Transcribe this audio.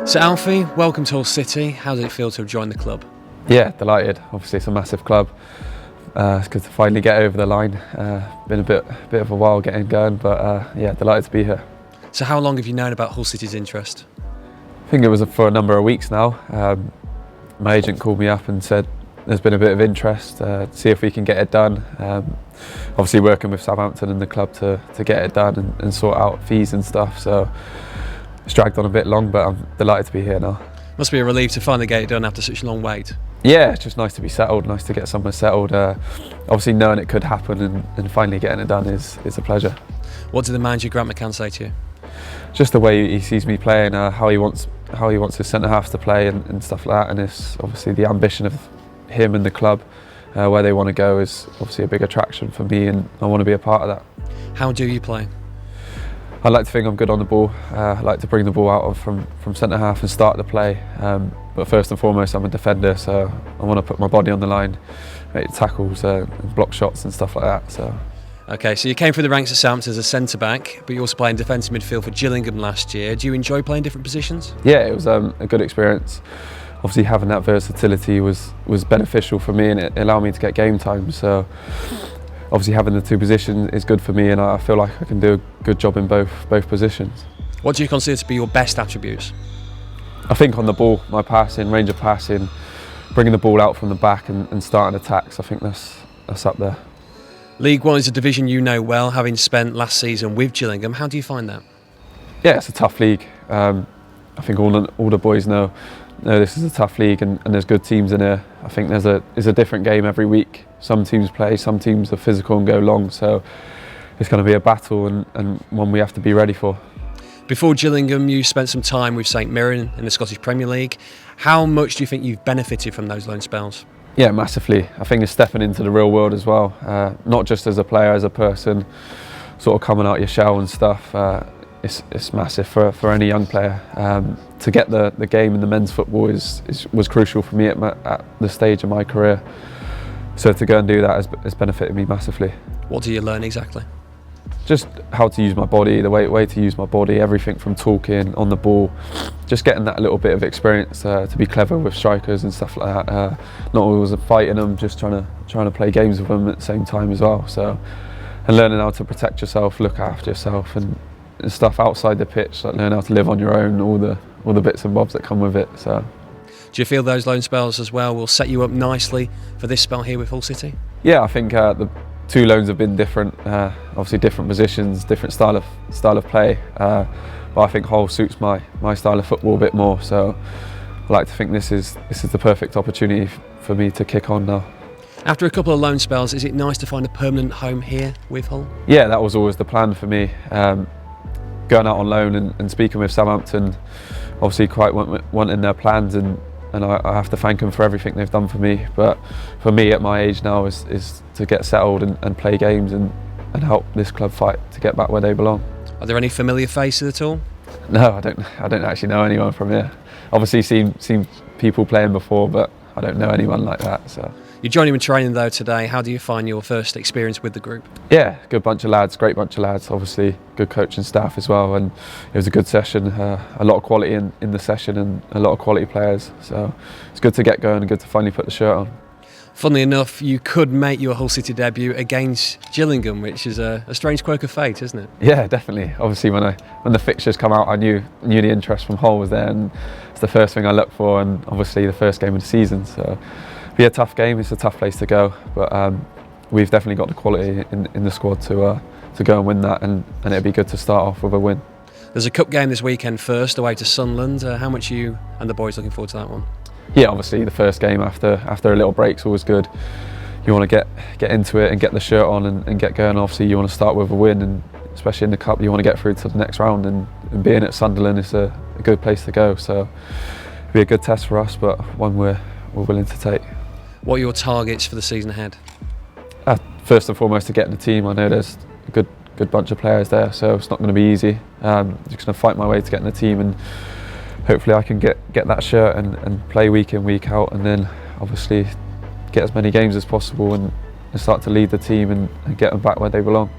So Alfie, welcome to Hull City. How does it feel to have joined the club? Yeah, delighted. Obviously it's a massive club. It's good to finally get over the line. Been a bit of a while getting going, but yeah, delighted to be here. So how long have you known about Hull City's interest? I think it was for a number of weeks now. My agent called me up and said there's been a bit of interest, to see if we can get it done. Obviously working with Southampton and the club to get it done and sort out fees and stuff. So it's dragged on a bit long, but I'm delighted to be here now. Must be a relief to finally get it done after such a long wait. Yeah, it's just nice to be settled, nice to get somewhere settled. Obviously knowing it could happen and finally getting it done is a pleasure. What did the manager Grant McCann say to you? Just the way he sees me playing, how he wants his centre halves to play and stuff like that, and it's obviously the ambition of him and the club, where they want to go is obviously a big attraction for me, and I want to be a part of that. How do you play? I like to think I'm good on the ball. I like to bring the ball out from centre half and start the play. But first and foremost, I'm a defender, so I want to put my body on the line, make tackles, and block shots and stuff like that. So. Okay, so you came through the ranks of Southampton as a centre-back, but you also played in defensive midfield for Gillingham last year. Do you enjoy playing different positions? Yeah, it was a good experience. Obviously having that versatility was beneficial for me, and it allowed me to get game time. So obviously having the two positions is good for me, and I feel like I can do a good job in both positions. What do you consider to be your best attributes? I think on the ball, my passing, range of passing, bringing the ball out from the back and starting attacks, I think that's up there. League One is a division you know well, having spent last season with Gillingham. How do you find that? Yeah, it's a tough league. I think all the boys know this is a tough league, and there's good teams in here. I think there's a different game every week. Some teams play, some teams are physical and go long, so it's going to be a battle and one we have to be ready for. Before Gillingham, you spent some time with St Mirren in the Scottish Premier League. How much do you think you've benefited from those loan spells? Yeah, massively. I think it's stepping into the real world as well, not just as a player, as a person, sort of coming out your shell and stuff. It's massive for any young player. To get the game in the men's football was crucial for me at the stage of my career. So to go and do that has benefited me massively. What do you learn exactly? Just how to use my body, the way to use my body, everything from talking, on the ball, just getting that little bit of experience to be clever with strikers and stuff like that. Not always fighting them, just trying to play games with them at the same time as well. So, and learning how to protect yourself, look after yourself, and stuff outside the pitch, like learn how to live on your own, all the bits and bobs that come with it. So. Do you feel those loan spells as well will set you up nicely for this spell here with Hull City? Yeah, I think the two loans have been different, obviously different positions, different style of play, but I think Hull suits my style of football a bit more, so I like to think this is the perfect opportunity for me to kick on now. After a couple of loan spells, is it nice to find a permanent home here with Hull? Yeah, that was always the plan for me. Going out on loan and speaking with Southampton, obviously quite wanting their plans, and I have to thank them for everything they've done for me. But for me at my age now is to get settled and play games and help this club fight to get back where they belong. Are there any familiar faces at all? No, I don't actually know anyone from here. Obviously seen people playing before, but I don't know anyone like that. So. You're joining in training though today. How do you find your first experience with the group? Yeah, good bunch of lads, great bunch of lads. Obviously, good coaching staff as well, and it was a good session. A lot of quality in the session and a lot of quality players. So it's good to get going and good to finally put the shirt on. Funnily enough, you could make your Hull City debut against Gillingham, which is a strange quirk of fate, isn't it? Yeah, definitely. Obviously, when the fixtures come out, I knew the interest from Hull was there, and it's the first thing I look for, and obviously the first game of the season. So. Be a tough game. It's a tough place to go, but we've definitely got the quality in the squad to go and win that, and it'd be good to start off with a win. There's a cup game this weekend first, away to Sunderland. How much are you and the boys looking forward to that one? Yeah, obviously the first game after a little break's always good. You want to get into it and get the shirt on and get going. Obviously you want to start with a win, and especially in the cup you want to get through to the next round, and being at Sunderland is a good place to go. So it'll be a good test for us, but one we're willing to take. What are your targets for the season ahead? First and foremost, to get in the team. I know there's a good bunch of players there, so it's not going to be easy. Just going to fight my way to get in the team, and hopefully I can get that shirt and play week in, week out, and then obviously get as many games as possible and start to lead the team and get them back where they belong.